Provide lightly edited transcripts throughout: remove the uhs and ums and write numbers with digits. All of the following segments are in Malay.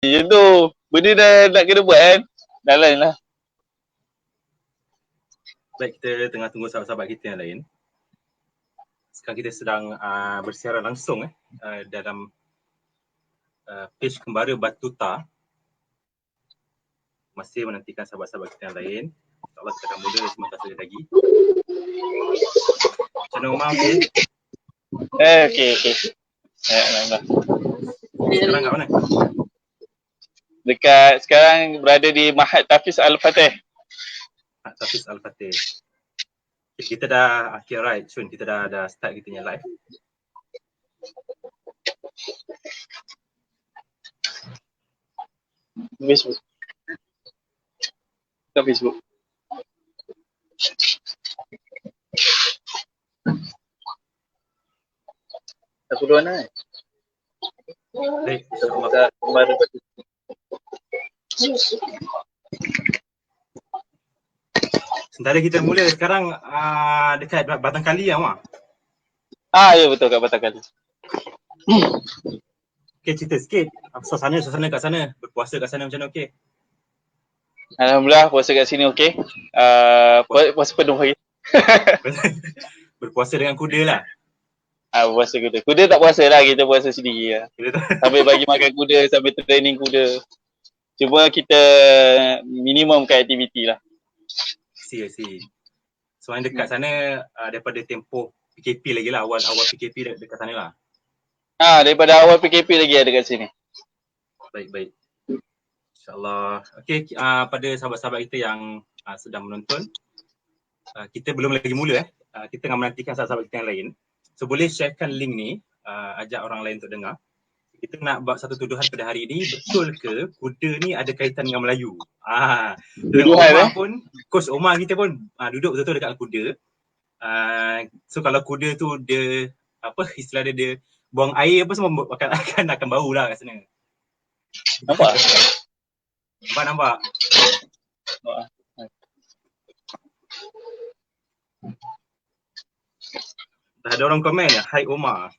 Macam tu. Benda dah nak kena buat kan. Dah lain lah. Baik, kita tengah tunggu sahabat-sahabat kita yang lain. Sekarang kita sedang bersiaran langsung dalam page Kembara Batuta. Masih menantikan sahabat-sahabat kita yang lain. InsyaAllah kita akan mula sebentar saja lagi. Macam mana Umar, okey? Okey. Alhamdulillah. Sekarang kat mana? Dekat sekarang berada di Mahat Tafiz Al-Fatih. Tafiz Al-Fatih. Kita dah akhir right soon. Kita dah start kita punya live. Facebook. Ke Facebook. Aku dua nak. Baik, insyaAllah. Kembali batu. Sementara kita mula sekarang dekat Batang Kali lah, Mak. Ya betul kat Batang Kali. Okey, cerita sikit. Suasana kat sana, berpuasa kat sana macam mana, okey? Alhamdulillah puasa kat sini okey. Puasa penuh lagi. Berpuasa dengan kuda lah. Puasa kuda. Kuda tak puasa lah, kita puasa sendiri lah. Sambil bagi makan kuda, sambil training kuda. Cuma kita minimumkan aktiviti lah. I see. So yang dekat sana daripada tempoh PKP lagi lah, awal PKP dekat sana lah. Daripada awal PKP lagi ada kat sini. Baik. InsyaAllah. Okey, pada sahabat-sahabat kita yang sedang menonton, kita belum lagi mula kita tengah menantikan sahabat-sahabat kita yang lain. So boleh sharekan link ni, ajak orang lain untuk dengar. Kita nak buat satu tuduhan pada hari ini, betul ke kuda ni ada kaitan dengan Melayu? Tuduhan pun, Coach Omar kita pun duduk betul-betul dekat kuda. So kalau kuda tu dia, istilah dia buang air apa semua akan bau lah kat sana. Nampak? Dah ada orang komen ya, hai Omar.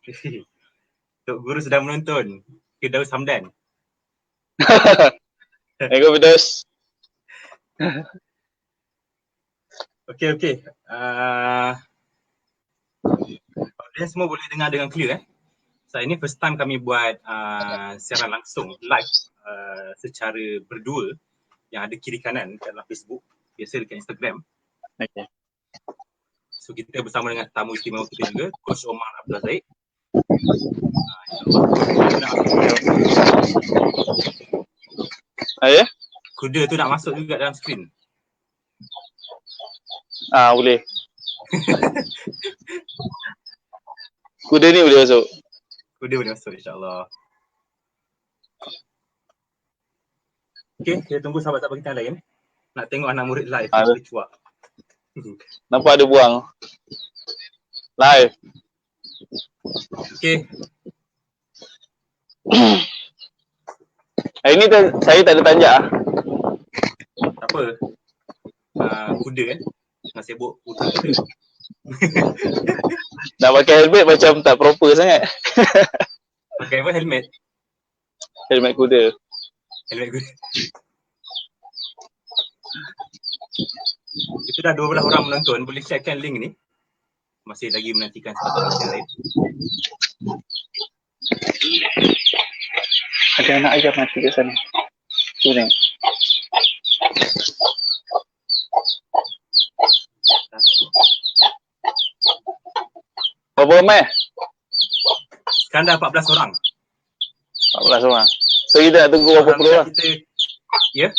Tok Guru sedang menonton. Firdaus Hamdan. Assalamualaikum Firdaus. Okey. Kalian semua boleh dengar dengan clear So ini first time kami buat siaran langsung live secara berdua yang ada kiri kanan kat dalam Facebook, biasa dekat Instagram. Okay. So kita bersama dengan tamu istimewa kita juga, Coach Omar Abdul Zaid. Ya? Kuda tu nak masuk juga dalam skrin. Boleh. Kuda ni boleh masuk. Kuda boleh masuk insyaAllah. Okay, kita tunggu sahabat-sahabat kita yang lain. Nak tengok anak murid live. Nampak ada buang. Live. Okay. Hari ni saya tak ada tanjak Tak apa. Kuda Tengah sibuk kuda. Nak pakai helmet macam tak proper sangat. Pakai apa helmet? Helmet kuda. Kita dah 12 orang menonton, boleh sharekan link ni. Masih lagi menantikan sahabat yang lain. Ada anak ayam mati kat sana. Tu tengok. Berapa ramai? Sekarang dah 14 orang. 14 orang. So kita nak tunggu berapa puluh orang? Ya?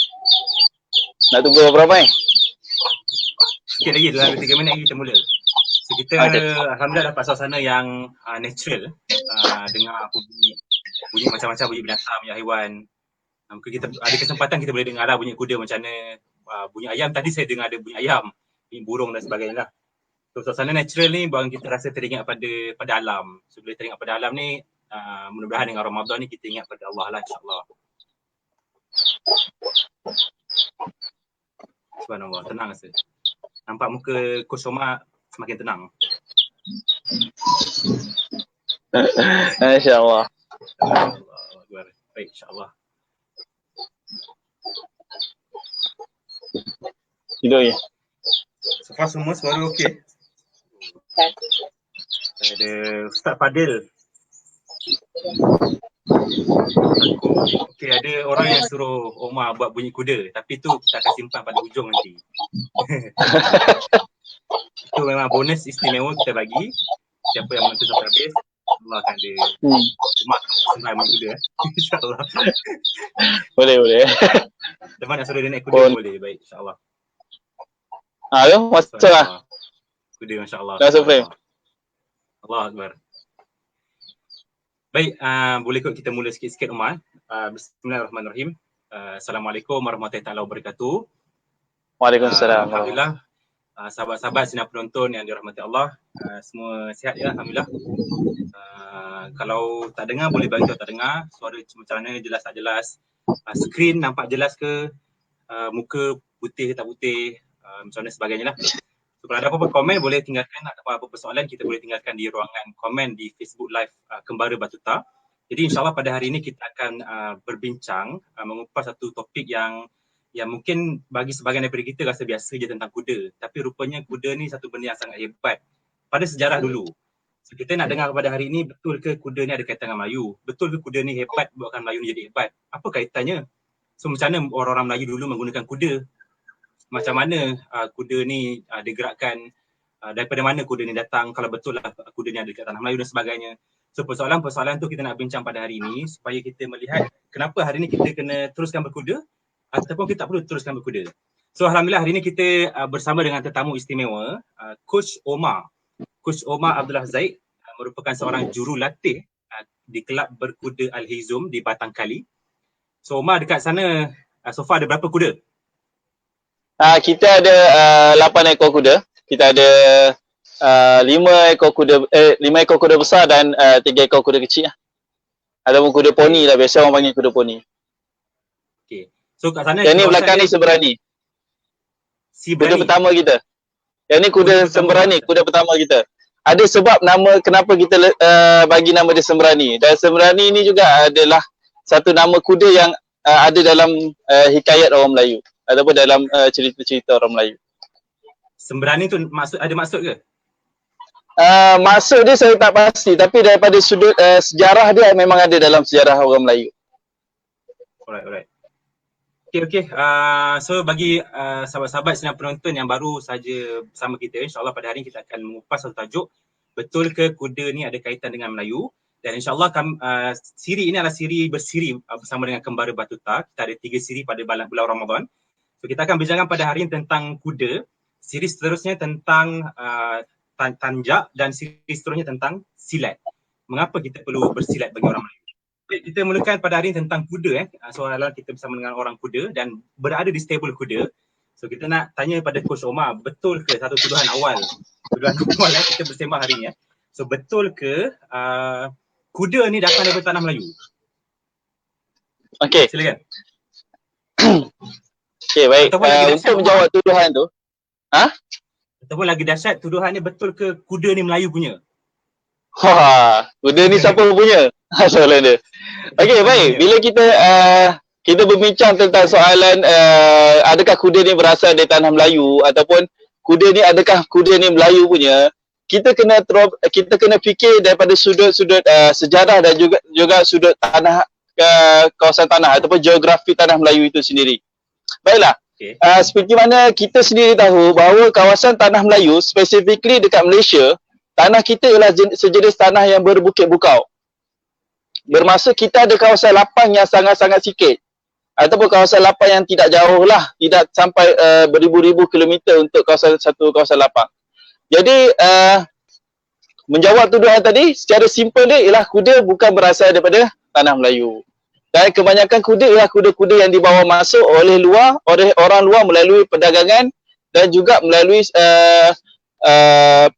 Nak tunggu berapa ramai? Sikit lagi, dalam 3 minit lagi kita mula. So kita alhamdulillah dapat suasana yang natural. Dengar bunyi macam-macam, bunyi binatang, bunyi haiwan. Mungkin kita ada kesempatan kita boleh dengar lah bunyi kuda macam mana. Bunyi ayam, tadi saya dengar ada bunyi ayam, bunyi burung dan sebagainya lah. So suasana natural ni buat kita rasa teringat pada alam. So bila teringat pada alam ni, mudah-mudahan dengan Ramadan ni kita ingat pada Allah lah, insyaAllah. Subhanallah, tenang rasa. Nampak muka Coach Omar semakin tenang. InsyaAllah. Baik, insyaAllah. Tidur ya. So far semua suara okey. Ada Ustaz Fadil. Okey, ada orang yang suruh Omar buat bunyi kuda, tapi tu kita akan simpan pada hujung nanti. Itu memang bonus istimewa kita bagi. Siapa yang menonton sampai habis, Allah akan ada Omar sembahyang bunyi kuda. InsyaAllah. Boleh. Teman nak suruh dia naik kuda boleh. Baik, insyaAllah. Masuk lah. Kuda insyaAllah. Masuk frame. Allah Akbar. Baik, boleh kot kita mula sikit-sikit Umar. Bismillahirrahmanirrahim. Assalamualaikum warahmatullahi wabarakatuh. Waalaikumsalam. Alhamdulillah. Sahabat-sahabat sinar penonton yang dirahmati Allah, semua sihat ya, Alhamdulillah. Kalau tak dengar boleh bagi tahu tak dengar, suara macam mana, jelas tak jelas, skrin nampak jelas ke, muka putih tak putih, macam mana sebagainya lah. So, kalau ada apa-apa komen boleh tinggalkan, atau apa-apa persoalan kita boleh tinggalkan di ruangan komen di Facebook Live Kembara Batuta. Jadi insyaAllah pada hari ini kita akan berbincang, mengupas satu topik yang mungkin bagi sebahagian daripada kita rasa biasa je tentang kuda. Tapi rupanya kuda ni satu benda yang sangat hebat pada sejarah dulu. So, kita nak dengar pada hari ini, betul ke kuda ni ada kaitan dengan Melayu? Betul ke kuda ni hebat buatkan Melayu ni jadi hebat? Apa kaitannya? So macam mana orang-orang Melayu dulu menggunakan kuda? Macam mana kuda ni digerakkan, daripada mana kuda ni datang, kalau betul lah kuda ni ada dekat tanah Melayu dan sebagainya. So persoalan-persoalan tu kita nak bincang pada hari ini supaya kita melihat kenapa hari ni kita kena teruskan berkuda ataupun kita tak perlu teruskan berkuda. So Alhamdulillah hari ni kita bersama dengan tetamu istimewa, Coach Omar. Coach Omar Abdullah Zaid merupakan seorang jurulatih di kelab berkuda Al-Hizum di Batang Kali. So Omar dekat sana so far ada berapa kuda? Kita ada 8 ekor kuda. Kita ada 5 ekor kuda besar dan 3 ekor kuda kecil lah. Ada pun kuda poni lah, biasa orang panggil kuda poni. Okey. So kat sana yang ni belakang ni Semberani. Kuda pertama kita. Yang ni kuda Semberani, kuda pertama kita. Ada sebab nama kenapa kita bagi nama dia Semberani. Dan Semberani ni juga adalah satu nama kuda yang ada dalam hikayat orang Melayu ataupun dalam cerita-cerita orang Melayu. Semberani tu ada maksud ke? Maksud dia saya tak pasti, tapi daripada sudut sejarah dia memang ada dalam sejarah orang Melayu. Alright. Okay. So bagi sahabat-sahabat sinar penonton yang baru saja bersama kita, insyaAllah pada hari ini kita akan mengupas satu tajuk, betul ke kuda ni ada kaitan dengan Melayu? Dan insyaAllah siri ini adalah siri bersiri bersama dengan Kembara Batuta. Kita ada 3 siri pada bulan Ramadan. So kita akan bincangkan pada hari ini tentang kuda, siri seterusnya tentang tanjak dan siri seterusnya tentang silat. Mengapa kita perlu bersilat bagi orang Melayu? Kita mulakan pada hari ini tentang kuda. Soalan kita bersama dengan orang kuda dan berada di stable kuda. So kita nak tanya pada Coach Omar, betul ke satu tuduhan awal kita bersembah hari ini. So betul ke kuda ni datang daripada tanah Melayu? Okey. Silakan. Okey, baik. Untuk menjawab tuduhan tu. Ataupun lagi dahsyat, tuduhan ni betul ke kuda ni Melayu punya? Kuda ni siapa punya? Soalan dia. Okey, baik. Bila kita berbincang tentang soalan adakah kuda ni berasal dari tanah Melayu ataupun adakah kuda ni Melayu punya, kita kena fikir daripada sudut-sudut sejarah dan juga sudut tanah kawasan tanah ataupun geografi tanah Melayu itu sendiri. Baiklah. Okay. Seperti mana kita sendiri tahu bahawa kawasan tanah Melayu, specifically dekat Malaysia, tanah kita ialah sejenis tanah yang berbukit-bukau. Bermaksud kita ada kawasan lapang yang sangat-sangat sikit ataupun kawasan lapang yang tidak jauh lah, tidak sampai beribu-ribu kilometer untuk satu kawasan lapang. Jadi menjawab tuduhan tadi, secara simple dia ialah kuda bukan berasal daripada tanah Melayu. Dan kebanyakan kuda ialah kuda-kuda yang dibawa masuk oleh orang luar melalui perdagangan dan juga melalui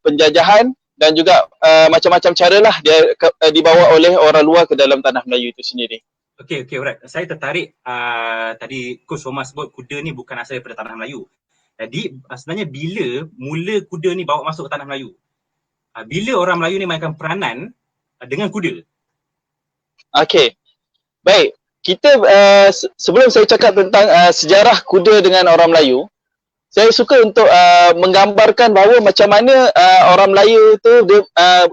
penjajahan dan juga macam-macam cara lah dia dibawa oleh orang luar ke dalam tanah Melayu itu sendiri. Okey, alright. Saya tertarik tadi Coach Omar sebut kuda ni bukan asal daripada tanah Melayu. Jadi sebenarnya bila mula kuda ni bawa masuk ke tanah Melayu? Bila orang Melayu ni mainkan peranan dengan kuda? Okey. Baik, kita sebelum saya cakap tentang sejarah kuda dengan orang Melayu, saya suka untuk menggambarkan bahawa macam mana orang Melayu tu dia,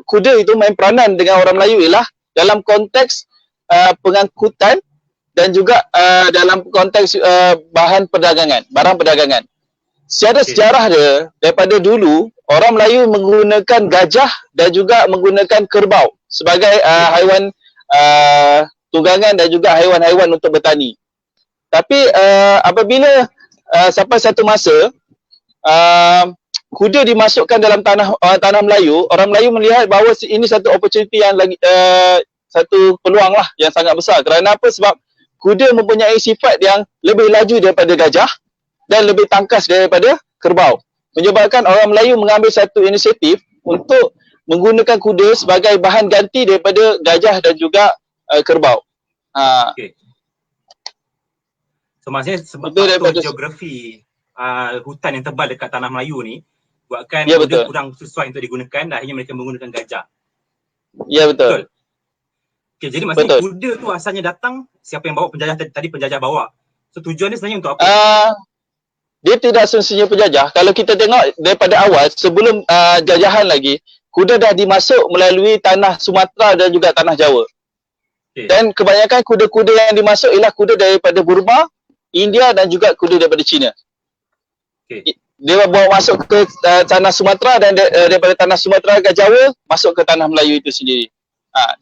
kuda itu main peranan dengan orang Melayu ialah dalam konteks pengangkutan dan juga dalam konteks bahan perdagangan, barang perdagangan. Secara sejarah dia, daripada dulu orang Melayu menggunakan gajah dan juga menggunakan kerbau sebagai haiwan tunggangan dan juga haiwan-haiwan untuk bertani. Tapi apabila sampai satu masa kuda dimasukkan dalam tanah Melayu, orang Melayu melihat bahawa ini satu opportunity yang lagi satu peluang lah yang sangat besar. Kerana apa? Sebab kuda mempunyai sifat yang lebih laju daripada gajah dan lebih tangkas daripada kerbau. Menyebabkan orang Melayu mengambil satu inisiatif untuk menggunakan kuda sebagai bahan ganti daripada gajah dan juga kerbau. Okay. So maksudnya sebab geografi hutan yang tebal dekat tanah Melayu ni buatkan kuda kurang sesuai untuk digunakan dan akhirnya mereka menggunakan gajah. Ya, betul. Okay, jadi maksudnya kuda tu asalnya datang, siapa yang bawa penjajah tadi penjajah bawa. So tujuannya sebenarnya untuk apa? Dia tidak semestinya penjajah. Kalau kita tengok daripada awal sebelum jajahan lagi, kuda dah dimasuk melalui tanah Sumatera dan juga tanah Jawa. Okay. Dan kebanyakan kuda-kuda yang dimasuk ialah kuda daripada Burma, India dan juga kuda daripada China. Okay. Dia bawa masuk ke tanah Sumatera dan daripada tanah Sumatera ke Jawa masuk ke tanah Melayu itu sendiri.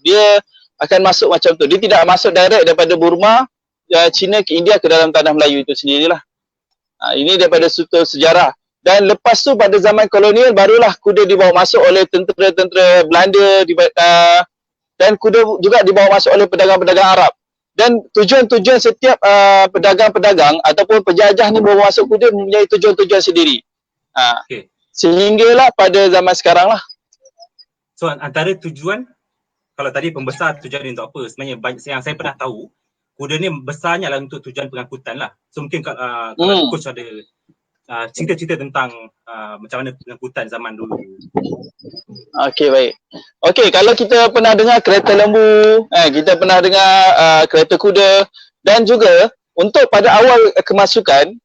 Dia akan masuk macam tu. Dia tidak masuk direct daripada Burma, China ke India ke dalam tanah Melayu itu sendirilah. Ini daripada sudut sejarah. Dan lepas tu pada zaman kolonial barulah kuda dibawa masuk oleh tentera-tentera Belanda dan kuda juga dibawa masuk oleh pedagang-pedagang Arab. Dan tujuan-tujuan setiap pedagang-pedagang ataupun penjajah ni bawa masuk kuda mempunyai tujuan-tujuan sendiri. Sehinggalah pada zaman sekarang lah. So antara tujuan, kalau tadi pembesar tujuan dia untuk apa? Sebenarnya yang saya pernah tahu, kuda ni besarnya adalah untuk tujuan pengangkutan lah. So mungkin kalau coach ada cerita-cerita tentang macam mana pengangkutan zaman dulu. Okey, baik. Okey, kalau kita pernah dengar kereta lembu, kita pernah dengar kereta kuda dan juga untuk pada awal kemasukan,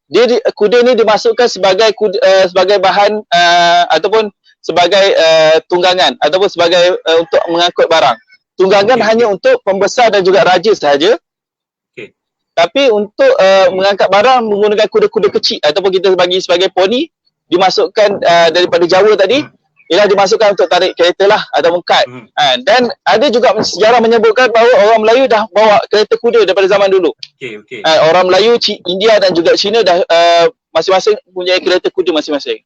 kuda ni dimasukkan sebagai sebagai bahan ataupun sebagai tunggangan ataupun sebagai untuk mengangkut barang. Tunggangan hanya untuk pembesar dan juga raja sahaja. Tapi untuk mengangkat barang menggunakan kuda-kuda kecil ataupun kita bagi sebagai poni, dimasukkan daripada Jawa tadi, ialah dimasukkan untuk tarik kereta lah ataupun kad. Dan ada juga sejarah menyebutkan bahawa orang Melayu dah bawa kereta kuda daripada zaman dulu. Orang Melayu, India dan juga China dah masing-masing punya kereta kuda masing-masing.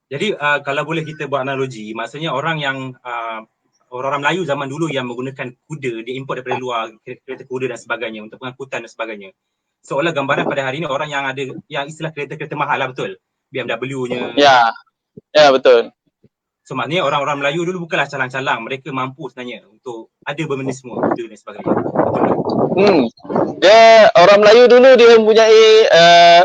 Jadi kalau boleh kita buat analogi, maksudnya orang orang Melayu zaman dulu yang menggunakan kuda, dia import daripada luar, kereta kuda dan sebagainya untuk pengangkutan dan sebagainya. Seolah gambaran pada hari ini orang yang ada yang istilah kereta-kereta mahal lah, betul? BMW-nya. Ya, betul. So maknanya orang-orang Melayu dulu bukanlah calang-calang, mereka mampu sebenarnya untuk ada benda semua, kuda dan sebagainya. Betul? Dia orang Melayu dulu dia mempunyai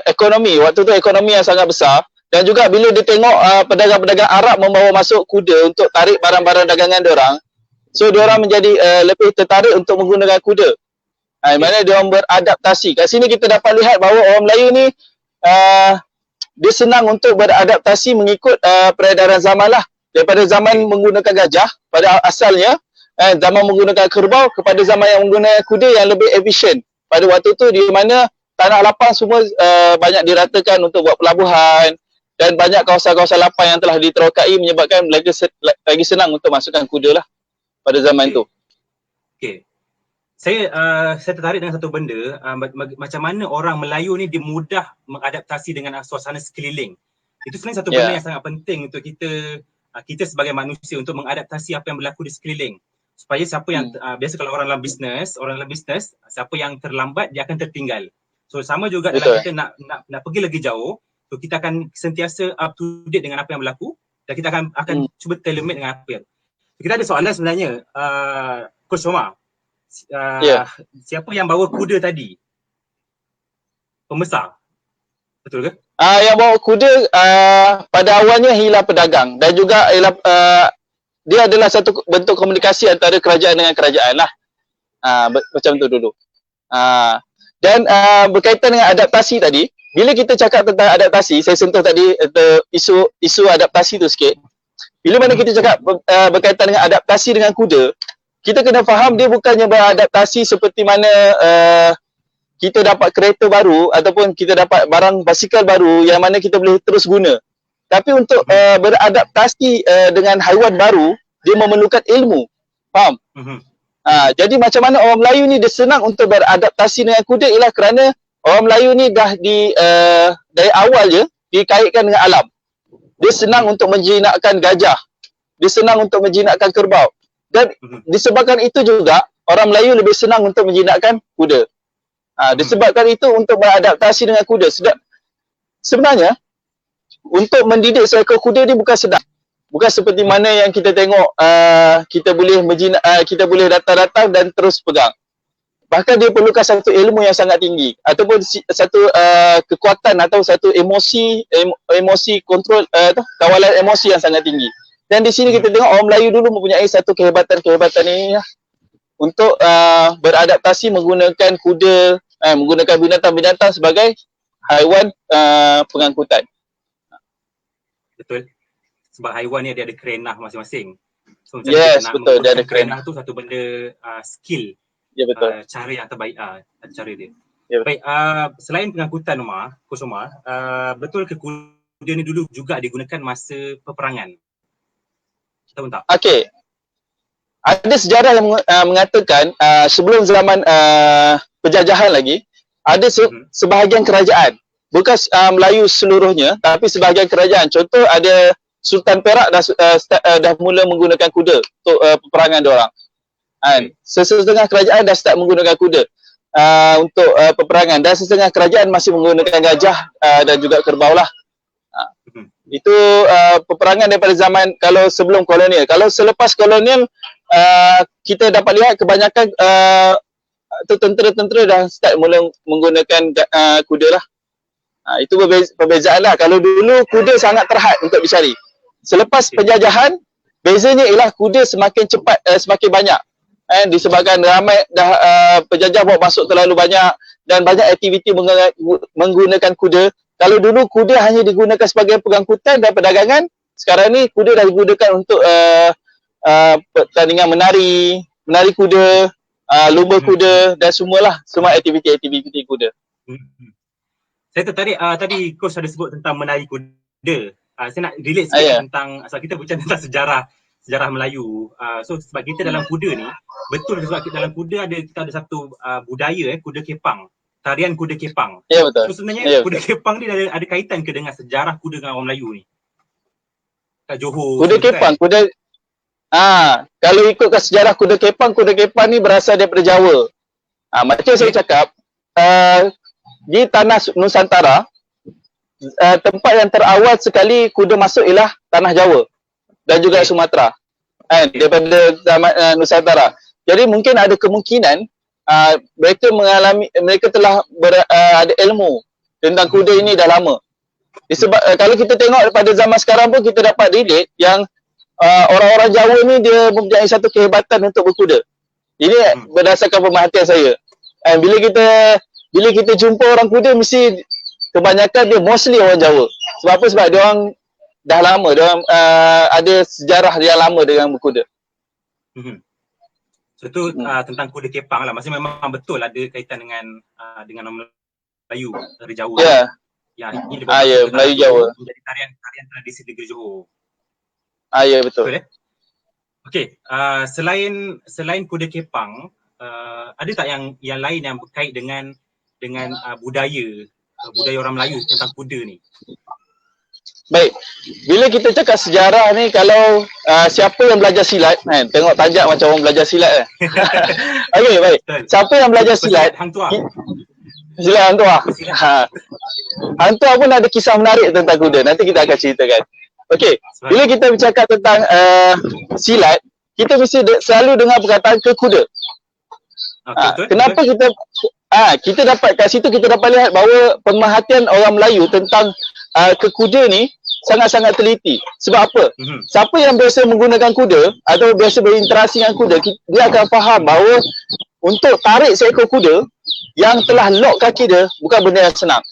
ekonomi, waktu tu ekonomi yang sangat besar. Dan juga bila dia tengok pedagang-pedagang Arab membawa masuk kuda untuk tarik barang-barang dagangan diorang, so diorang menjadi lebih tertarik untuk menggunakan kuda. Mana diorang beradaptasi. Kat sini kita dapat lihat bahawa orang Melayu ni dia senang untuk beradaptasi mengikut peredaran zaman lah. Daripada zaman menggunakan gajah pada asalnya, zaman menggunakan kerbau kepada zaman yang menggunakan kuda yang lebih efisien. Pada waktu tu di mana tanah lapang semua banyak diratakan untuk buat pelabuhan. Dan banyak kawasan-kawasan lapang yang telah diterokai menyebabkan mereka lagi senang untuk masukkan kuda lah pada zaman tu. Okay. Saya tertarik dengan satu benda, macam mana orang Melayu ni dia mudah mengadaptasi dengan suasana sekeliling. Itu sebenarnya satu benda yang sangat penting untuk kita sebagai manusia untuk mengadaptasi apa yang berlaku di sekeliling. Supaya siapa yang, biasa kalau orang dalam bisnes, siapa yang terlambat dia akan tertinggal. So sama juga dalam kita nak pergi lagi jauh, so kita akan sentiasa up to date dengan apa yang berlaku dan kita akan cuba tailor-made dengan apa yang. Kita ada soalan sebenarnya, Coach Omar. Siapa yang bawa kuda tadi? Pembesar. Betul ke? Yang bawa kuda pada awalnya ialah pedagang dan juga ialah dia adalah satu bentuk komunikasi antara kerajaan dengan kerajaan lah. Macam tu dulu. Dan berkaitan dengan adaptasi tadi, bila kita cakap tentang adaptasi, saya sentuh tadi isu adaptasi tu sikit. Bila mana kita cakap berkaitan dengan adaptasi dengan kuda, kita kena faham dia bukannya beradaptasi seperti mana kita dapat kereta baru ataupun kita dapat barang basikal baru yang mana kita boleh terus guna. Tapi untuk beradaptasi dengan haiwan baru, dia memerlukan ilmu. Faham? Jadi macam mana orang Melayu ni dia senang untuk beradaptasi dengan kuda ialah kerana orang Melayu ni dah dari awal je dikaitkan dengan alam. Dia senang untuk menjinakkan gajah. Dia senang untuk menjinakkan kerbau. Dan disebabkan itu juga orang Melayu lebih senang untuk menjinakkan kuda. Disebabkan itu untuk beradaptasi dengan kuda. Sebenarnya untuk mendidik seekor kuda ni bukan sedap. Bukan seperti mana yang kita tengok kita boleh datang-datang dan terus pegang. Bahkan dia perlukan satu ilmu yang sangat tinggi ataupun satu kekuatan atau satu emosi kontrol kawalan emosi yang sangat tinggi. Dan di sini kita tengok orang Melayu dulu mempunyai satu kehebatan ini untuk beradaptasi menggunakan kuda, menggunakan binatang-binatang sebagai haiwan pengangkutan. Betul. Sebab haiwan ni dia ada kerenah masing-masing. So macam yes, kita nak betul. Dia ada kerenah tu satu benda skill. Ya, betul. Cara yang terbaik cara dia. Ya, baik, selain pengangkutan Coach Omar, betul ke kuda ni dulu juga digunakan masa peperangan? Tahu tak? Okey. Ada sejarah yang mengatakan sebelum zaman penjajahan lagi, ada sebahagian kerajaan, bukan Melayu seluruhnya, tapi sebahagian kerajaan. Contoh ada Sultan Perak dah mula menggunakan kuda untuk peperangan diorang. Setengah kerajaan dah start menggunakan kuda untuk peperangan dan setengah kerajaan masih menggunakan gajah dan juga kerbau lah. Itu peperangan daripada zaman kalau sebelum kolonial. Kalau selepas kolonial kita dapat lihat kebanyakan tentera-tentera dah start mula menggunakan kuda lah. Itu perbezaan lah. Kalau dulu kuda sangat terhad untuk dicari. Selepas penjajahan, bezanya ialah kuda semakin cepat, semakin banyak. Disebabkan ramai penjajah bawa masuk terlalu banyak dan banyak aktiviti menggunakan kuda. Kalau dulu kuda hanya digunakan sebagai pengangkutan dan perdagangan, sekarang ni kuda dah digunakan untuk pertandingan menari kuda, lumba kuda dan semualah, semua aktiviti-aktiviti kuda. Saya tertarik tadi Coach ada sebut tentang menari kuda. Saya nak relate sikit tentang asal kita bincang tentang sejarah Melayu. So sebab kita dalam kuda ni, betul sebab kita dalam kuda kita ada satu budaya kuda kepang. Tarian kuda kepang. Ya, betul. So sebenarnya kuda kepang ni ada kaitan ke dengan sejarah kuda dengan orang Melayu ni? Kat Johor. Kuda kepang, kalau ikutkan sejarah kuda kepang ni berasal daripada Jawa. Macam saya cakap, di tanah Nusantara, tempat yang terawal sekali kuda masuk ialah tanah Jawa dan juga Sumatera, daripada Nusantara. Jadi mungkin ada kemungkinan mereka telah ada ilmu tentang kuda ini dah lama. Sebab kalau kita tengok pada zaman sekarang pun kita dapat relate yang orang-orang Jawa ni dia mempunyai satu kehebatan untuk berkuda. Ini berdasarkan pemerhatian saya. Bila kita jumpa orang kuda mesti kebanyakan dia mostly orang Jawa. Sebab apa? Sebab dia orang dah lama, dia orang ada sejarah yang lama dengan berkuda. So tu tentang kuda kepang lah. Maksudnya memang betul ada kaitan dengan orang Melayu dari Jawa. Ya. Yang ini Melayu Jawa. Menjadi tarian tradisi negeri Johor. Ya, betul. Betul. Okey, selain kuda kepang, ada tak yang lain yang berkait dengan budaya orang Melayu tentang kuda ni? Baik, bila kita cakap sejarah ni, kalau siapa yang belajar silat, tengok tajak macam orang belajar silat kan. Okey, baik. Siapa yang belajar silat? Hang Tuah. Silat Hang Tuah. Hang Tuah pun ada kisah menarik tentang kuda. Nanti kita akan ceritakan. Okey, bila kita bercakap tentang silat, kita mesti selalu dengar perkataan ke kuda. Kenapa kita dapat kat situ kita dapat lihat bahawa pemerhatian orang Melayu tentang ke kuda ni sangat-sangat teliti. Sebab apa? Siapa yang biasa menggunakan kuda atau biasa berinteraksi dengan kuda, dia akan faham bahawa untuk tarik seekor kuda yang telah lock kaki dia bukan benda yang senang.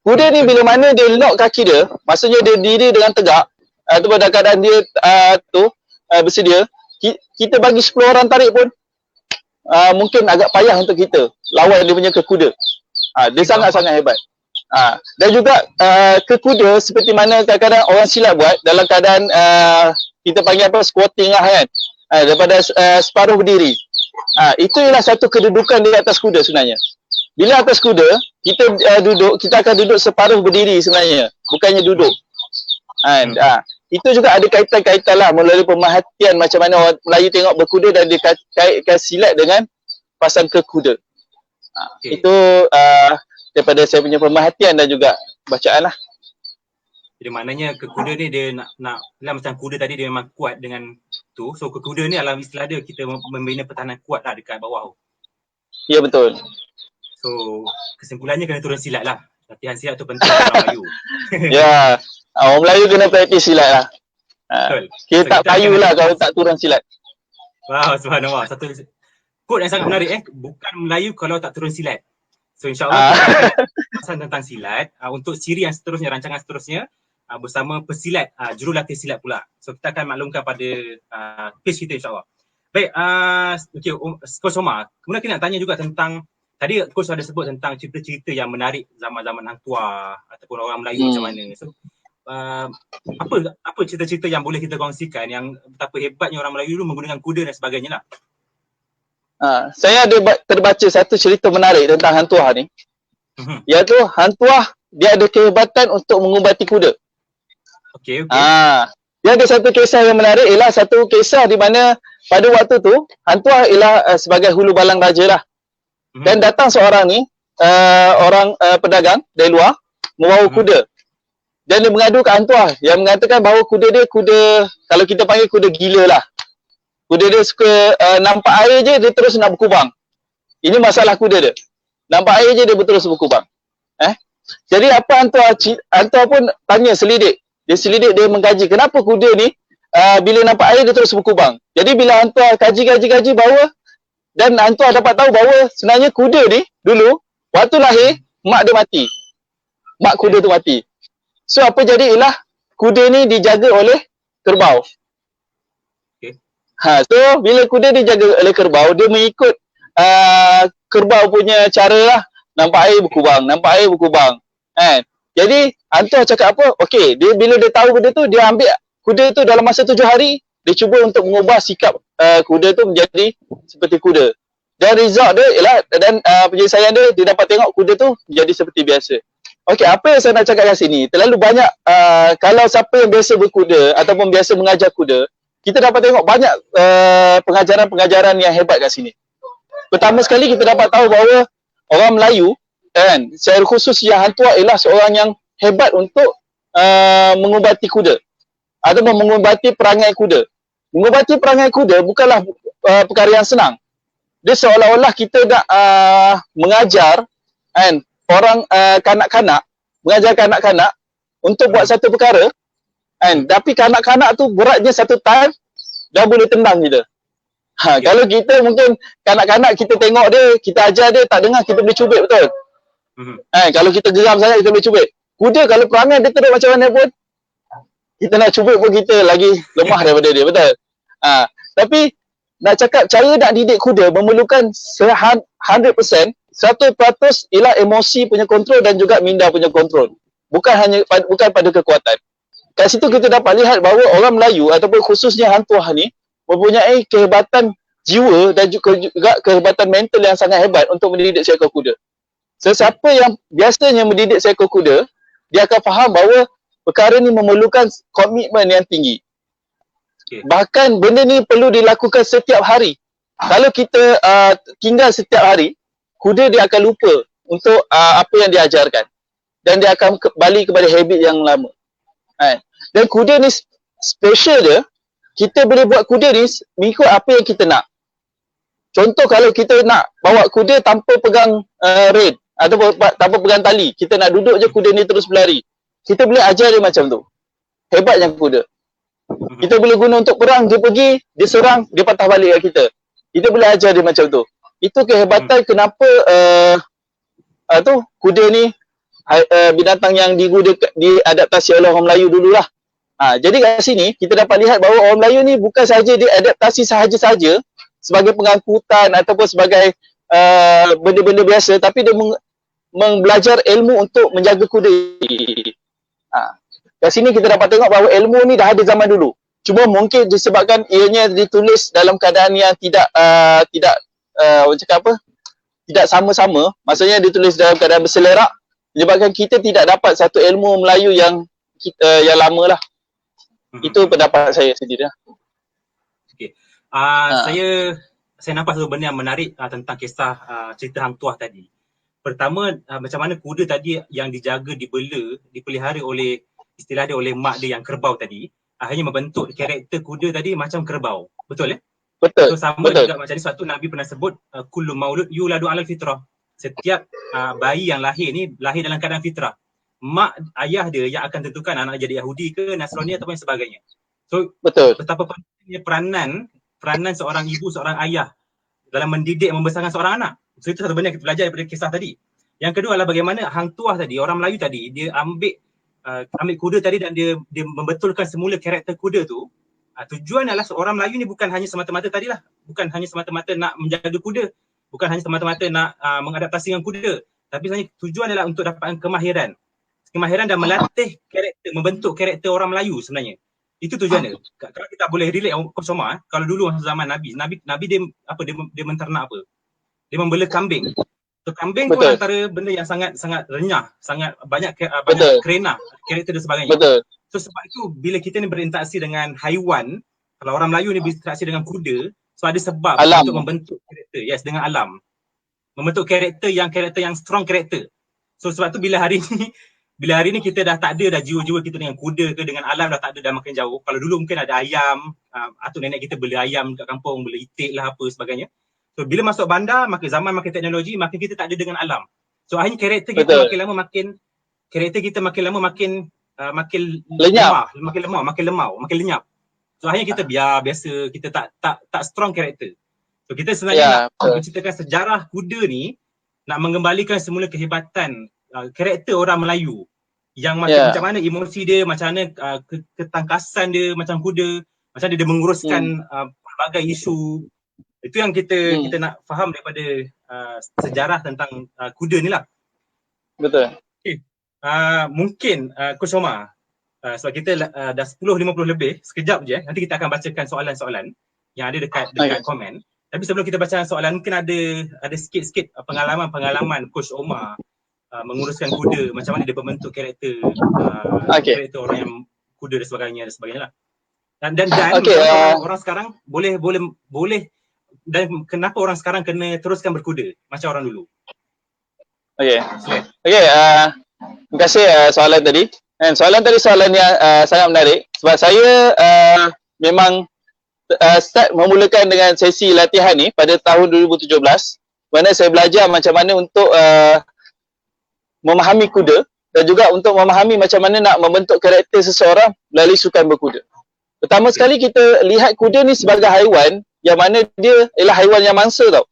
Kuda ni bila mana dia lock kaki dia, maksudnya dia diri dengan tegak, ataupun dalam keadaan dia bersedia, kita bagi 10 orang tarik pun mungkin agak payah untuk kita lawan dia punya kekuda. Dia sangat-sangat hebat. Dan juga kekuda seperti mana kadang-kadang orang silat buat dalam keadaan kita panggil apa, squatting lah kan, daripada separuh berdiri. Itu ialah satu kedudukan di atas kuda sebenarnya. Bila atas kuda, kita duduk, kita akan duduk separuh berdiri sebenarnya, bukannya duduk. Itu juga ada kaitan-kaitan lah melalui pemerhatian macam mana orang Melayu tengok berkuda dan dia kaitkan silat dengan pasang ke kuda. Itu daripada saya punya pemerhatian dan juga bacaan lah. Jadi maknanya kekuda ni dia nak macam kuda tadi dia memang kuat dengan tu. So kekuda ni dalam istilah dia kita membina pertahanan kuat lah dekat bawah tu. Ya, betul. So kesimpulannya kena turun silat lah. Latihan silat tu penting orang Melayu. Ya, orang Melayu kena praktis silat lah. Kita tak payu lah kalau tak turun silat. Wow, subhanallah. Satu quote yang sangat menarik bukan Melayu kalau tak turun silat. So insyaAllah kita tentang silat untuk siri yang seterusnya, rancangan seterusnya bersama pesilat, jurulatih silat pula. So kita akan maklumkan pada page kita insyaAllah. Baik, okay, Coach Omar, kemudian kita nak tanya juga tentang, tadi Coach ada sebut tentang cerita-cerita yang menarik zaman-zaman Hang Tuah ataupun orang Melayu macam mana. So apa cerita-cerita yang boleh kita kongsikan yang betapa hebatnya orang Melayu dulu menggunakan kuda dan sebagainya lah. Saya ada terbaca satu cerita menarik tentang Hang Tuah ni. Iaitu Hang Tuah dia ada kehebatan untuk mengubati kuda. Okey. Dia ada satu kisah yang menarik, ialah satu kisah di mana pada waktu tu Hang Tuah ialah sebagai hulu balang raja lah. Dan datang seorang ni orang pedagang dari luar membawa kuda. Dan dia mengadu ke Hang Tuah yang mengatakan bahawa kuda dia kuda, kalau kita panggil kuda gila lah. Kuda dia suka nampak air je dia terus nak berkubang. Ini masalah kuda dia. Nampak air je dia terus berkubang. Jadi apa Hang Tuah pun tanya, selidik. Dia selidik, dia mengkaji kenapa kuda ni bila nampak air dia terus berkubang. Jadi bila Hang Tuah kaji bahawa, dan Hang Tuah dapat tahu bahawa sebenarnya kuda ni dulu waktu lahir mak dia mati. Mak kuda tu mati. So apa jadi ialah kuda ni dijaga oleh kerbau. So bila kuda dijaga oleh kerbau, dia mengikut kerbau punya cara lah. Nampak air berkubang, kan? Jadi Hang Tuah cakap apa? Okey, dia bila dia tahu benda tu, dia ambil kuda tu dalam masa 7 hari, dia cuba untuk mengubah sikap kuda tu menjadi seperti kuda. Dan result dia ialah, dan penyelesaian dia dapat tengok kuda tu menjadi seperti biasa. Okey, apa yang saya nak cakap kat sini? Terlalu banyak, kalau siapa yang biasa berkuda ataupun biasa mengajar kuda, kita dapat tengok banyak pengajaran-pengajaran yang hebat kat sini. Pertama sekali kita dapat tahu bahawa orang Melayu, kan, secara khusus yang Hang Tuah ialah seorang yang hebat untuk mengubati kuda ataupun mengubati perangai kuda. Mengubati perangai kuda bukanlah perkara yang senang. Dia seolah-olah kita nak mengajar, kan, orang kanak-kanak, mengajar kanak-kanak untuk buat satu perkara, kan, tapi kanak-kanak tu beratnya satu time dah boleh tendang kita. Kalau kita mungkin kanak-kanak kita tengok dia, kita ajar dia tak dengar, kita boleh cubit, betul? Kalau kita geram sangat kita boleh cubit. Kuda kalau perangai dia teruk macam mana pun, kita nak cubit pun kita lagi lemah daripada dia, betul? Tapi nak cakap cara nak didik kuda memerlukan 100%, 100% ialah emosi punya kontrol dan juga minda punya kontrol. Bukan pada kekuatan. Kat situ kita dapat lihat bahawa orang Melayu ataupun khususnya Hang Tuah ni mempunyai kehebatan jiwa dan juga kehebatan mental yang sangat hebat untuk mendidik seekor kuda. Sesiapa yang biasanya mendidik seekor kuda, dia akan faham bahawa perkara ni memerlukan komitmen yang tinggi. Bahkan benda ni perlu dilakukan setiap hari. Kalau kita tinggal setiap hari, kuda dia akan lupa untuk apa yang diajarkan. Dan dia akan kembali kepada habit yang lama. Dan kuda ni special dia, kita boleh buat kuda ni mengikut apa yang kita nak. Contoh kalau kita nak bawa kuda tanpa pegang rein ataupun tanpa pegang tali, kita nak duduk je kuda ni terus berlari. Kita boleh ajar dia macam tu. Hebatnya kuda. Kita boleh guna untuk perang, dia pergi, dia serang, dia patah balik kat kita. Kita boleh ajar dia macam tu. Itu kehebatan kenapa kuda ni binatang yang diadaptasi oleh orang Melayu dululah. Jadi kat sini kita dapat lihat bahawa orang Melayu ni bukan sahaja dia adaptasi sahaja-sahaja sebagai pengangkutan ataupun sebagai benda-benda biasa, tapi dia belajar ilmu untuk menjaga kuda. Kat sini kita dapat tengok bahawa ilmu ni dah ada zaman dulu. Cuma mungkin disebabkan ianya ditulis dalam keadaan yang tidak orang cakap apa? Tidak sama-sama. Maksudnya ditulis dalam keadaan berselerak, menyebabkan kita tidak dapat satu ilmu Melayu yang lama lah. Itu pendapat saya sendiri lah. Okay. Saya nampak satu benda yang menarik tentang kisah cerita Hang Tuah tadi. Pertama, macam mana kuda tadi yang dijaga, dipelihara oleh, istilah dia oleh mak dia yang kerbau tadi, akhirnya membentuk karakter kuda tadi macam kerbau. Betul ya? Betul. So sama betul. juga macam ni, suatu Nabi pernah sebut kullu maulud yuladu alal fitrah. Setiap bayi yang lahir ni lahir dalam keadaan fitrah. Mak ayah dia yang akan tentukan anak jadi Yahudi ke Nasrani ataupun sebagainya. So betul. betapa pentingnya peranan seorang ibu, seorang ayah dalam mendidik, membesarkan seorang anak. So itu satu benda yang kita belajar daripada kisah tadi. Yang kedua adalah bagaimana Hang Tuah tadi, orang Melayu tadi, dia ambil kuda tadi dan dia membetulkan semula karakter kuda tu. Tujuan adalah seorang Melayu ni bukan hanya semata-mata tadilah, bukan hanya semata-mata nak menjaga kuda, bukan hanya semata-mata nak mengadaptasi dengan kuda, tapi sebenarnya tujuan adalah untuk dapatkan kemahiran dan melatih karakter, membentuk karakter orang Melayu sebenarnya. Itu tujuannya. Kalau kita boleh relate Coach Omar, kalau dulu masa zaman Nabi dia menternak apa? Dia membela kambing. So kambing pun antara benda yang sangat renyah, sangat banyak kerena, karakter dan sebagainya. Betul. So sebab itu bila kita ni berinteraksi dengan haiwan, kalau orang Melayu ni berinteraksi dengan kuda, so ada sebab alam. Untuk membentuk karakter. Yes, dengan alam. Membentuk karakter yang strong karakter. So sebab tu bila hari ni kita dah tak ada dah jiwa-jiwa kita dengan kuda ke dengan alam, dah tak ada, dah makin jauh. Kalau dulu mungkin ada ayam, atuk nenek kita bela ayam kat kampung, bela itik lah apa sebagainya. So bila masuk bandar, makin zaman makin teknologi, makin kita tak ada dengan alam. So akhirnya karakter kita makin lama makin lenyap, makin lemah, makin lenyap. So akhirnya kita biasa, kita tak strong karakter. So kita sebenarnya nak menceritakan sejarah kuda ni, nak mengembalikan semula kehebatan karakter orang Melayu yang macam mana emosi dia, macam mana ketangkasan dia macam kuda, macam dia menguruskan pelbagai isu. Itu yang kita nak faham daripada sejarah tentang kuda ni lah. Betul. Okay. Mungkin Coach Omar, sebab kita dah 10.50 lebih, sekejap je, nanti kita akan bacakan soalan-soalan yang ada dekat komen. Tapi sebelum kita baca soalan, mungkin ada sikit-sikit pengalaman Coach Omar menguruskan kuda, macam mana dia membentuk karakter karakter orang yang kuda dan sebagainya lah. Dan orang sekarang boleh dan kenapa orang sekarang kena teruskan berkuda macam orang dulu? Terima kasih soalan tadi. Dan soalan yang sangat menarik sebab saya memang start memulakan dengan sesi latihan ni pada tahun 2017, mana saya belajar macam mana untuk memahami kuda dan juga untuk memahami macam mana nak membentuk karakter seseorang melalui sukan berkuda. Pertama sekali kita lihat kuda ni sebagai haiwan yang mana dia ialah haiwan yang mangsa tau.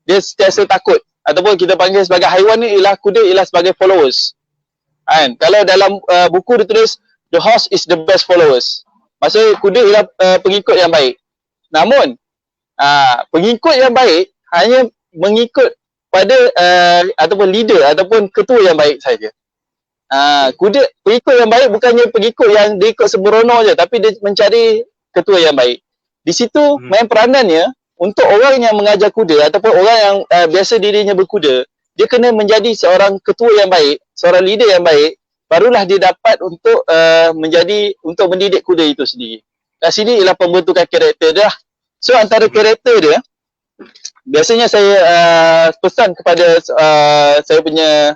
Dia sentiasa takut, ataupun kita panggil sebagai haiwan ni ialah kuda ialah sebagai followers. Kalau dalam buku ditulis the horse is the best followers. Maksudnya kuda ialah pengikut yang baik. Namun pengikut yang baik hanya mengikut pada ataupun leader ataupun ketua yang baik saja. Kuda pengikut yang baik bukannya pengikut yang dia ikut sembrono je, tapi dia mencari ketua yang baik. Di situ main peranannya untuk orang yang mengajar kuda ataupun orang yang biasa dirinya berkuda, dia kena menjadi seorang ketua yang baik, seorang leader yang baik, barulah dia dapat untuk untuk mendidik kuda itu sendiri. Kat sini ialah pembentukan karakter dia. So antara karakter dia, biasanya saya pesan kepada saya punya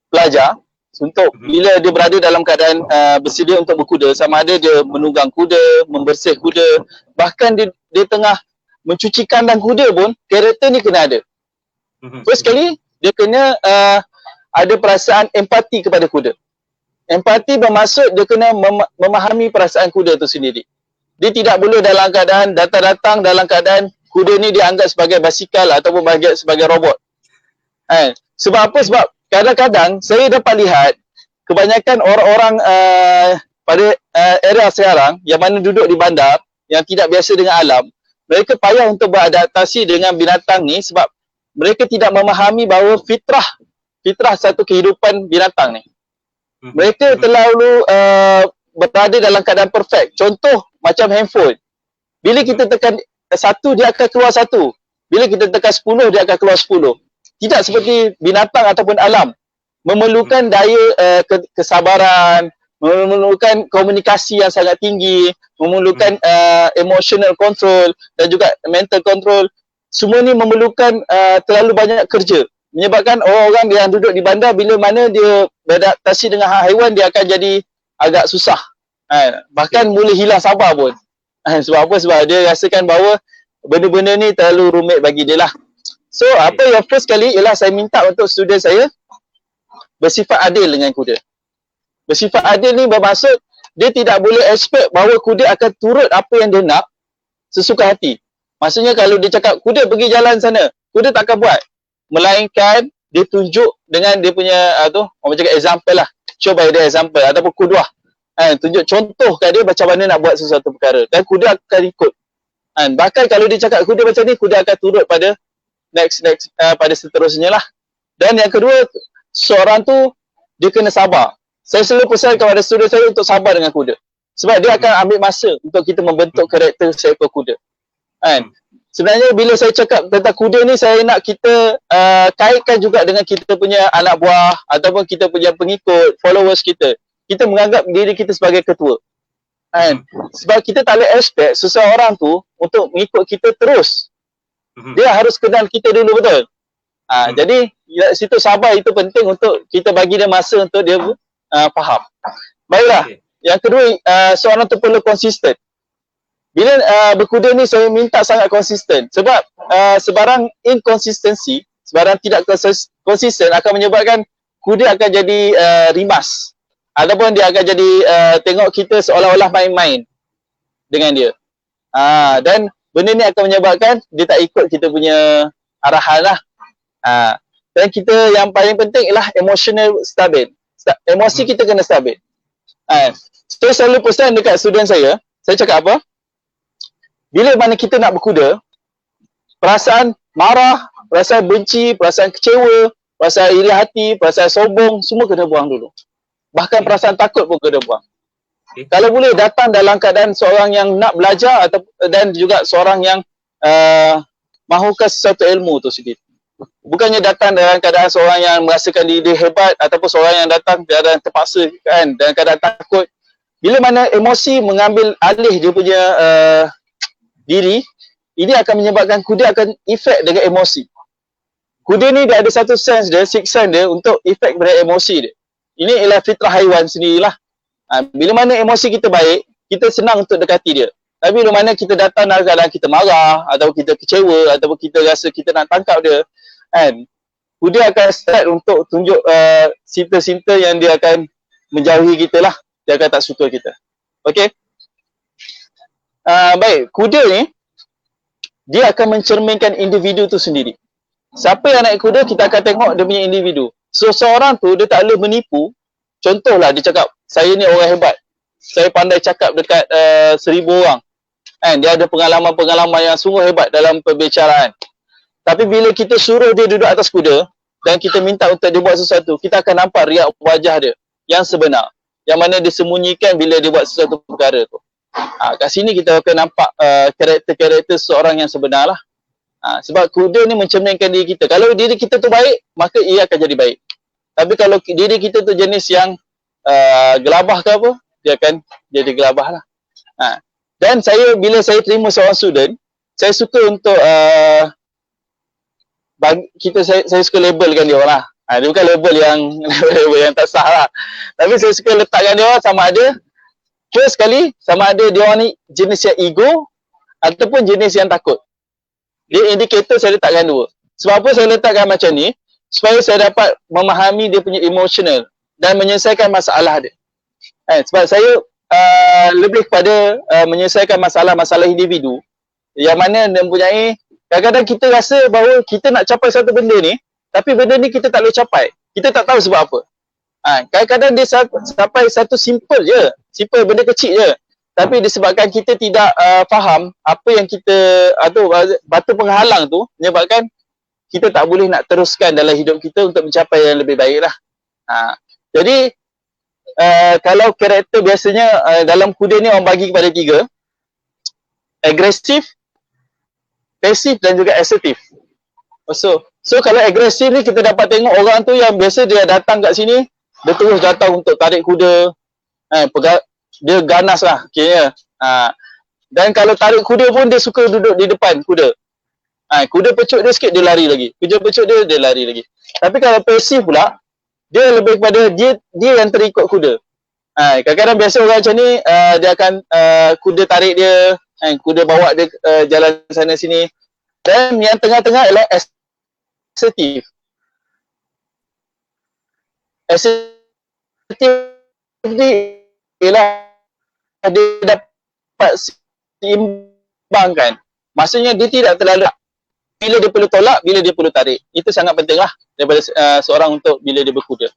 pelajar untuk bila dia berada dalam keadaan bersedia untuk berkuda, sama ada dia menunggang kuda, membersih kuda, bahkan dia tengah mencuci kandang kuda pun, karakter ni kena ada. First sekali, dia kena ada perasaan empati kepada kuda. Empati bermaksud dia kena memahami perasaan kuda itu sendiri. Dia tidak boleh dalam keadaan datang-datang dalam keadaan kuda ni dianggap sebagai basikal ataupun sebagai robot. Sebab apa? Sebab kadang-kadang saya dapat lihat kebanyakan orang-orang pada era sekarang yang mana duduk di bandar, yang tidak biasa dengan alam, mereka payah untuk beradaptasi dengan binatang ni sebab mereka tidak memahami bahawa fitrah satu kehidupan binatang ni. Mereka terlalu berada dalam keadaan perfect. Contoh macam handphone. Bila kita tekan 1, dia akan keluar 1. Bila kita tekan 10, dia akan keluar 10. Tidak seperti binatang ataupun alam. Memerlukan daya kesabaran, memerlukan komunikasi yang sangat tinggi, memerlukan emotional control dan juga mental control. Semua ni memerlukan terlalu banyak kerja. Menyebabkan orang-orang yang duduk di bandar, bila mana dia beradaptasi dengan haiwan, dia akan jadi agak susah. Bahkan mula hilang sabar pun. Sebab apa? Sebab dia rasakan bahawa benda-benda ni terlalu rumit bagi dia lah. So apa yang first kali ialah saya minta untuk student saya bersifat adil dengan kuda. Bersifat adil ni bermaksud dia tidak boleh expect bahawa kuda akan turut apa yang dia nak sesuka hati. Maksudnya kalau dia cakap kuda pergi jalan sana, kuda tak akan buat. Melainkan dia tunjuk dengan dia punya orang cakap example lah. Show by the example ataupun kudwah. Tunjuk contoh kat dia macam mana nak buat sesuatu perkara. Dan kuda akan ikut. Bahkan kalau dia cakap kuda macam ni, kuda akan turut pada next pada seterusnya lah. Dan yang kedua, seorang tu dia kena sabar. Saya selalu pesan kepada student saya untuk sabar dengan kuda. Sebab dia akan ambil masa untuk kita membentuk karakter seekor kuda. Sebenarnya bila saya cakap tentang kuda ni, saya nak kita kaitkan juga dengan kita punya anak buah ataupun kita punya pengikut, followers kita. Kita menganggap diri kita sebagai ketua. Sebab kita tak boleh expect seseorang tu untuk mengikut kita terus. Dia harus kenal kita dulu, betul? Jadi situ sabar itu penting untuk kita bagi dia masa untuk dia faham. Baiklah. Yang kedua, seorang tu perlu konsisten. Bila berkuda ni saya minta sangat konsisten sebab sebarang inkonsistensi, sebarang tidak konsisten akan menyebabkan kuda akan jadi rimas ataupun dia akan jadi tengok kita seolah-olah main-main dengan dia. Dan benda ni akan menyebabkan dia tak ikut kita punya arahan lah. Dan kita yang paling penting ialah emotional stabil. Emosi kita kena stabil. Saya selalu pesan dekat student saya cakap apa? Bila mana kita nak berkuda, perasaan marah, perasaan benci, perasaan kecewa, perasaan iri hati, perasaan sombong, semua kena buang dulu. Bahkan perasaan takut pun kena buang. Kalau boleh datang dalam keadaan seorang yang nak belajar dan juga seorang yang mahukan sesuatu ilmu tu sendiri. Bukannya datang dalam keadaan seorang yang merasakan diri hebat ataupun seorang yang datang dalam terpaksa kan, dalam keadaan takut. Bila mana emosi mengambil alih dia punya diri, ini akan menyebabkan kuda akan efek dengan emosi. Kuda ni dia ada satu sense dia, sixth sense dia untuk efek pada emosi dia. Ini ialah fitrah haiwan sendirilah. Bila mana emosi kita baik, kita senang untuk dekati dia. Tapi bila mana kita datang dalam keadaan kita marah, atau kita kecewa, atau kita rasa kita nak tangkap dia, kan, kuda akan start untuk tunjuk sinta-sinta yang dia akan menjauhi kita lah. Dia akan tak suka kita. Okay? Baik, kuda ni dia akan mencerminkan individu tu sendiri. Siapa yang naik kuda, kita akan tengok dia punya individu. So seorang tu dia tak boleh menipu. Contohlah dia cakap, saya ni orang hebat, saya pandai cakap dekat 1000 orang, kan? Dia ada pengalaman-pengalaman yang sungguh hebat dalam perbicaraan. Tapi bila kita suruh dia duduk atas kuda dan kita minta untuk dia buat sesuatu, kita akan nampak riak wajah dia yang sebenar, yang mana dia sembunyikan bila dia buat sesuatu perkara tu. Kat sini kita akan nampak karakter-karakter seorang yang sebenar lah. Sebab kuda ni mencerminkan diri kita. Kalau diri kita tu baik, maka ia akan jadi baik. Tapi kalau diri kita tu jenis yang gelabah ke apa, dia akan jadi gelabah lah. Dan bila saya terima seorang student, saya suka untuk saya suka labelkan dia orang lah. Dia bukan label yang tak sah lah. Tapi saya suka letakkan dia orang sama ada, first sekali, sama ada dia orang ni jenis yang ego ataupun jenis yang takut. Dia indikator saya letakkan dua. Sebab apa saya letakkan macam ni? Supaya saya dapat memahami dia punya emotional dan menyelesaikan masalah dia. Sebab saya lebih kepada menyelesaikan masalah-masalah individu yang mana mempunyai, kadang-kadang kita rasa bahawa kita nak capai satu benda ni, tapi benda ni kita tak boleh capai. kita tak tahu sebab apa. Kadang-kadang dia sampai satu simple benda kecil je. Tapi disebabkan kita tidak faham apa yang kita atau batu penghalang tu menyebabkan kita tak boleh nak teruskan dalam hidup kita untuk mencapai yang lebih baik lah. Jadi kalau karakter biasanya dalam kuda ni orang bagi kepada 3. Agresif, pasif dan juga assertif. So kalau agresif ni kita dapat tengok orang tu yang biasa dia datang kat sini, dia terus datang untuk tarik kuda. Dia ganas lah kiranya. Dan kalau tarik kuda pun dia suka duduk di depan kuda. Kuda pecut dia sikit, dia lari lagi. Kuda pecut dia lari lagi. Tapi kalau pasif pula, dia lebih kepada dia yang terikut kuda. Kadang-kadang biasa orang macam ni, dia akan kuda tarik dia, kuda bawa dia jalan sana sini. Dan yang tengah-tengah ialah assertif. Assertif ni ialah dia dapat seimbangkan. Maksudnya dia tidak terlalu bila dia perlu tolak, bila dia perlu tarik. Itu sangat penting lah daripada seorang untuk bila dia berkuda.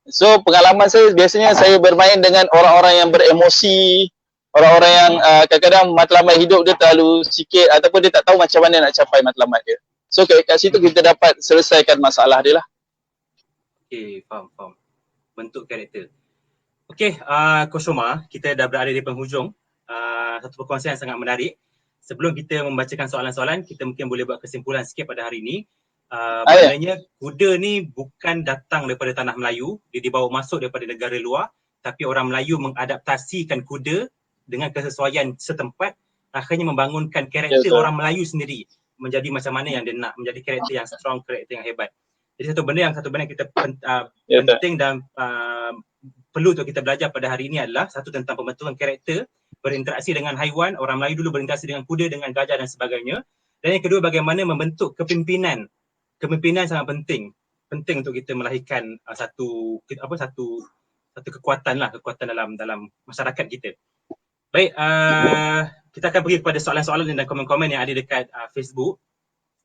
So pengalaman saya biasanya saya bermain dengan orang-orang yang beremosi, orang-orang yang kadang-kadang matlamat hidup dia terlalu sikit ataupun dia tak tahu macam mana nak capai matlamat dia. So kat situ kita dapat selesaikan masalah dia lah. Okay, faham. Bentuk karakter. Okay, Coach Omar, kita dah berada di penghujung satu perkongsian yang sangat menarik. Sebelum kita membacakan soalan-soalan, kita mungkin boleh buat kesimpulan sikit pada hari ini. Maknanya kuda ni bukan datang daripada tanah Melayu, dia dibawa masuk daripada negara luar, tapi orang Melayu mengadaptasikan kuda dengan kesesuaian setempat, akhirnya membangunkan karakter orang Melayu sendiri menjadi macam mana yang dia nak, menjadi karakter yang strong, karakter yang hebat. Jadi satu benda yang kita penting dan perlu untuk kita belajar pada hari ini adalah satu tentang pembentukan karakter, berinteraksi dengan haiwan. Orang Melayu dulu berinteraksi dengan kuda, dengan gajah dan sebagainya. Dan yang kedua, bagaimana membentuk kepimpinan. Kepimpinan sangat penting untuk kita melahirkan satu kekuatan dalam masyarakat kita. Baik, kita akan pergi kepada soalan-soalan dan komen-komen yang ada dekat Facebook.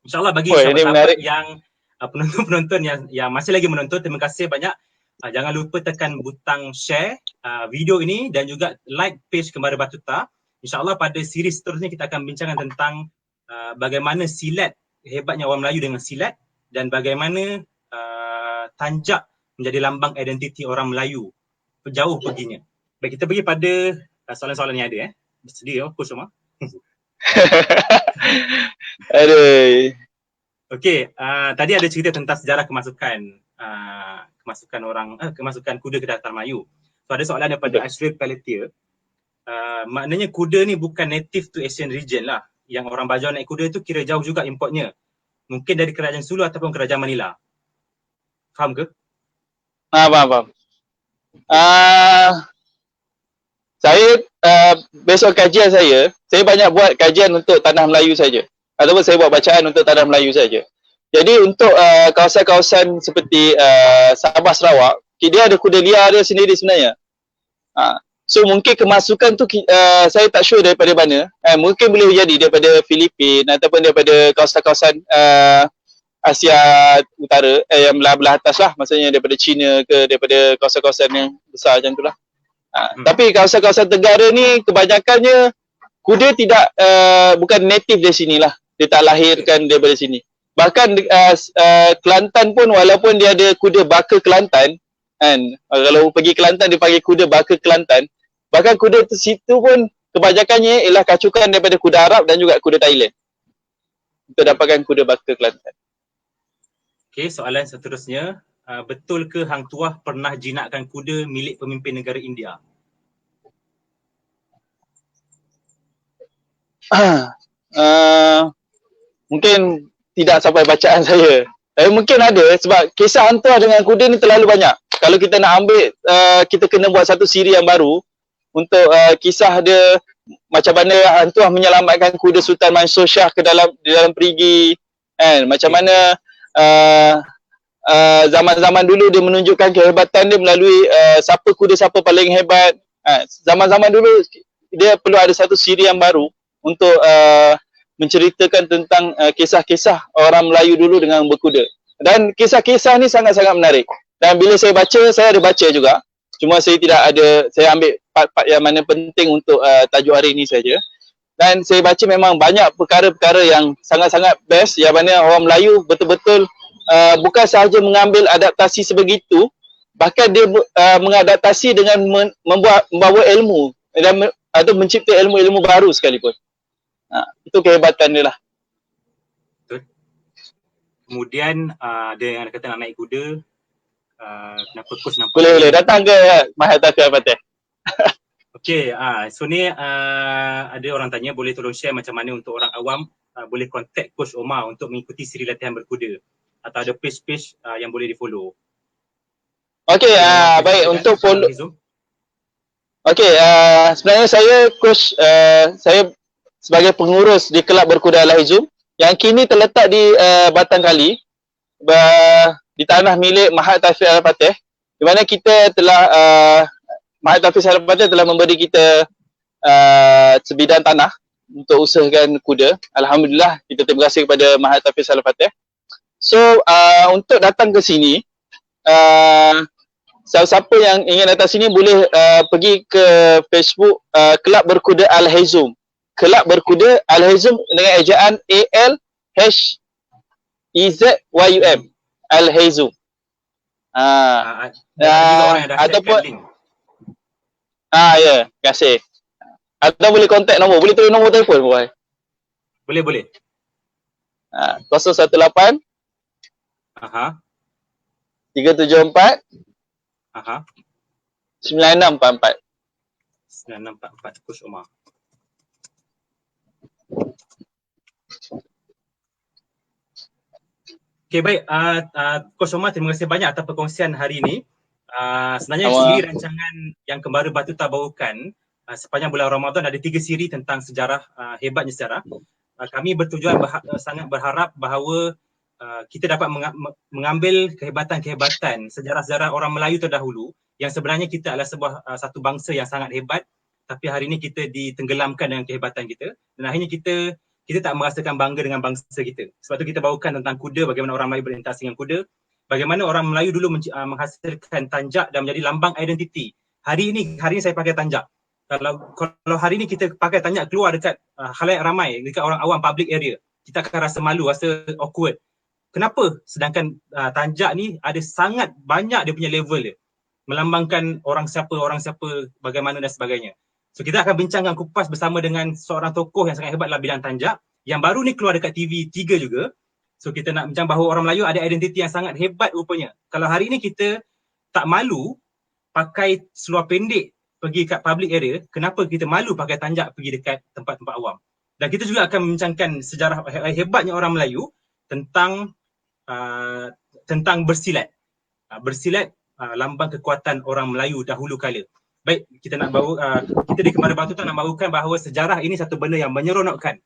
InsyaAllah bagi sahabat-sahabat yang penonton-penonton yang masih lagi menonton, terima kasih banyak. Jangan lupa tekan butang share video ini dan juga like page Kembara Batuta. InsyaAllah pada siri seterusnya kita akan bincangkan tentang bagaimana silat, hebatnya orang Melayu dengan silat, dan bagaimana tanjak menjadi lambang identiti orang Melayu. Jauh perginya. Baik, kita pergi pada soalan-soalan yang ada. Bersedia Coach Omar? Aduh. Okey, tadi ada cerita tentang sejarah kemasukan kuda ke Dataran Melayu. So ada soalan daripada Ashrail Pelletier. Maknanya kuda ni bukan native to Asian region lah. Yang orang Bajau naik kuda tu kira jauh juga importnya. Mungkin dari kerajaan Sulu ataupun kerajaan Manila. Faham ke? Faham. Saya besok kajian saya banyak buat kajian untuk tanah Melayu saja. Ataupun saya buat bacaan untuk tanah Melayu saja. Jadi untuk kawasan-kawasan seperti Sabah, Sarawak, dia ada kuda liar dia sendiri sebenarnya. So mungkin kemasukan tu saya tak sure daripada mana. Mungkin boleh jadi daripada Filipina ataupun daripada kawasan-kawasan Asia Utara, yang belah-belah atas lah. Maksudnya daripada China ke, daripada kawasan-kawasan yang besar macam tu lah. Tapi kawasan-kawasan Tenggara ni kebanyakannya kuda tidak bukan native dari sini lah. Dia tak lahirkan daripada sini. Bahkan Kelantan pun walaupun dia ada kuda baka Kelantan, kan, kalau pergi Kelantan dia panggil kuda baka Kelantan. Bahkan kuda situ pun kebanyakannya ialah kacukan daripada kuda Arab dan juga kuda Thailand. Untuk dapatkan kuda baka Kelantan. Okey, soalan seterusnya. Betul ke Hang Tuah pernah jinakkan kuda milik pemimpin negara India? Mungkin tidak sampai bacaan saya. Tapi mungkin ada sebab kisah Hang Tuah dengan kuda ni terlalu banyak. Kalau kita nak ambil, kita kena buat satu siri yang baru untuk kisah dia macam mana Hang Tuah menyelamatkan kuda Sultan Mansur Shah di dalam perigi, kan? Macam mana zaman-zaman dulu dia menunjukkan kehebatan dia melalui siapa paling hebat. Zaman-zaman dulu dia perlu ada satu siri yang baru untuk menceritakan tentang kisah-kisah orang Melayu dulu dengan berkuda. Dan kisah-kisah ni sangat-sangat menarik. Dan bila saya ada baca juga. Cuma saya tidak ada, saya ambil part-part yang mana penting untuk tajuk hari ini saja. Dan saya baca memang banyak perkara-perkara yang sangat-sangat best yang mana orang Melayu betul-betul bukan sahaja mengambil adaptasi sebegitu, bahkan dia mengadaptasi dengan membawa ilmu dan atau mencipta ilmu-ilmu baru sekalipun. Itu kehebatan dia lah. Kemudian ada yang kata nak naik kuda. Kenapa coach nampak Boleh datang ke Mahataka Al-Fateh. Okey, so ni ada orang tanya boleh tolong share macam mana untuk orang awam boleh contact Coach Omar untuk mengikuti siri latihan berkuda atau ada page-page yang boleh di-follow. Okey, baik untuk follow. Okey, sebenarnya saya coach saya sebagai pengurus di Kelab Berkuda Al-Hizum yang kini terletak di Batang Kali di tanah milik Mahat Tafiz Al-Fateh, di mana kita telah Mahat Tafiz Al-Fateh telah memberi kita sebidang tanah untuk usahakan kuda. Alhamdulillah, kita terima kasih kepada Mahat Tafiz Al-Fateh. So untuk datang ke sini, siapa yang ingin datang sini boleh pergi ke Facebook Kelab Berkuda Al-Hizum. Kelab Berkuda Al-Hizum dengan ejaan ALHEZYUM. Al-Hizum. Ataupun ya, terima kasih. Atau boleh kontak nombor, boleh tulis nombor telefon boleh. Boleh. 018 374 9644. 9644 Coach Omar. Okay, baik. Coach Omar, terima kasih banyak atas perkongsian hari ini. Sebenarnya siri rancangan yang Kembara Batuta bawakan sepanjang bulan Ramadan ada 3 siri tentang sejarah, hebatnya sejarah. Kami bertujuan sangat berharap bahawa kita dapat mengambil kehebatan-kehebatan sejarah-sejarah orang Melayu terdahulu yang sebenarnya kita adalah satu bangsa yang sangat hebat, tapi hari ini kita ditenggelamkan dengan kehebatan kita dan akhirnya kita tak merasakan bangga dengan bangsa kita. Sebab tu kita bawakan tentang kuda, bagaimana orang Melayu berinteraksi dengan kuda, bagaimana orang Melayu dulu menghasilkan tanjak dan menjadi lambang identiti. Hari ini saya pakai tanjak. Kalau hari ini kita pakai tanjak keluar dekat khalayak ramai, dekat orang awam public area, kita akan rasa malu, rasa awkward. Kenapa? Sedangkan tanjak ni ada sangat banyak dia punya level dia. Melambangkan orang siapa, bagaimana dan sebagainya. So kita akan bincangkan kupas bersama dengan seorang tokoh yang sangat hebat dalam bidang tanjak yang baru ni keluar dekat TV3 juga. So kita nak bincang bahawa orang Melayu ada identiti yang sangat hebat rupanya. Kalau hari ni kita tak malu pakai seluar pendek pergi kat public area, kenapa kita malu pakai tanjak pergi dekat tempat-tempat awam? Dan kita juga akan membincangkan sejarah hebatnya orang Melayu tentang bersilat. Bersilat lambang kekuatan orang Melayu dahulu kala. Baik, kita di Kembara Batuta nak bawakan bahawa sejarah ini satu benda yang menyeronokkan.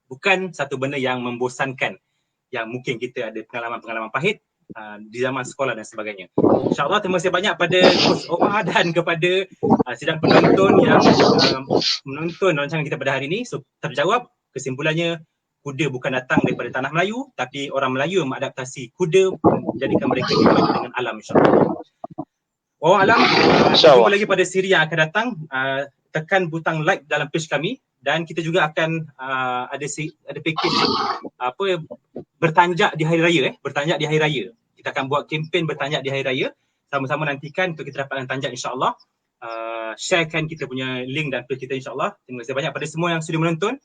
Bukan satu benda yang membosankan. Yang mungkin kita ada pengalaman-pengalaman pahit di zaman sekolah dan sebagainya. InsyaAllah terima kasih banyak pada Coach Omar dan kepada sidang penonton yang menonton rancangan kita pada hari ini. So terjawab, kesimpulannya kuda bukan datang daripada tanah Melayu, tapi orang Melayu yang mengadaptasi kuda menjadikan mereka hebat dengan alam, insyaAllah. Alam, jumpa lagi pada siri yang akan datang. Tekan butang like dalam page kami dan kita juga akan ada package bertanjak di hari raya. Bertanjak di hari raya. Kita akan buat kempen bertanjak di hari raya. Sama-sama nantikan untuk kita dapatkan tanjak, insyaAllah. Sharekan kita punya link dan page kita, insyaAllah. Terima kasih banyak pada semua yang sudah menonton.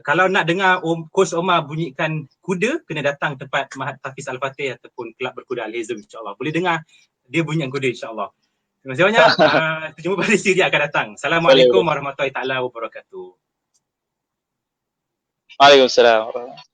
Kalau nak dengar Coach Omar bunyikan kuda, kena datang tempat Mahat Tafiz Al-Fateh ataupun Kelab Berkuda Al-Hizum, insyaAllah. Boleh dengar dia bunyikan kuda, insyaAllah. Terima kasih banyak. Kita jumpa pada siri yang akan datang. Assalamualaikum warahmatullahi taala wabarakatuh. Waalaikumsalam.